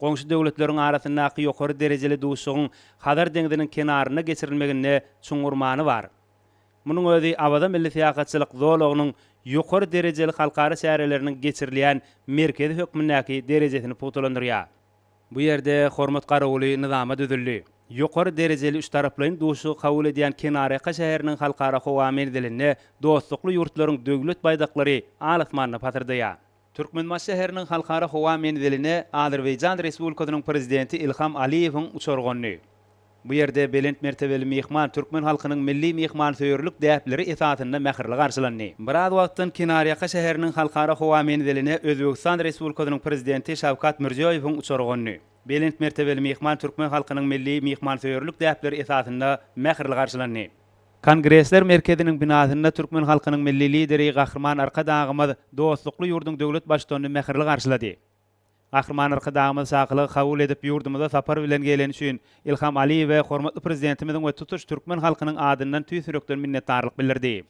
Goňşy döwletleriň arasyndaky ýokary derejeli duşugyň Hadar deňdiniň kenaryna geçirilmegine çuňurmany bar. Munyň özi abada milli siýasatçylyk zolagynyň ýokary derejeli halkara şäherleriniň geçirilýän merkezi hökmündäki derejesini putulandyrýar. Bu ýerde hormat garawaly nizama düzüldi. Ýokary derejeli üç taraplaryň duşugy kabul edýän Kenarýaka şäheriniň halkara howa mendiline dostlukly ýurtlaryň döwlet baýdaklary alysmanyna patyrdyýar. Türkmenbaş şäheriniň halkara howa mendiline Azerbaýjan Respublikasynyň prezidenti Ilham Aliýewiň uçurgany. Bu ýerde belent mertebeli mehman türkmen halkynyň milli mehman söýürlük däpleri esasynda mähirli garşylandy. Biraz wagtdan Kenarýaka şäheriniň halkara howa mendiline Özbegistan Respublikasynyň prezidenti Şawkat Mirziýoýewiň uçurgany. Belent mertebeli mehman türkmen halkynyň milli mehman söýürlük däpleri esasynda mähirli garşylandy. Kongresler merkeziniň binasynda türkmen halkynyň milli lideri Gahrman Arkadagymyz dostlukly ýurduň döwlet başçylygyny mähirli garşylady. Gahrman Arkadagymyz sakylyk kabul edip ýurdumyza sapar bilen gelen üçin Ilham Aliýew we hormatly prezidentimiziň we tutuş türkmen halkynyň adyndan tüýsürekden minnetdarlyk bildirdi.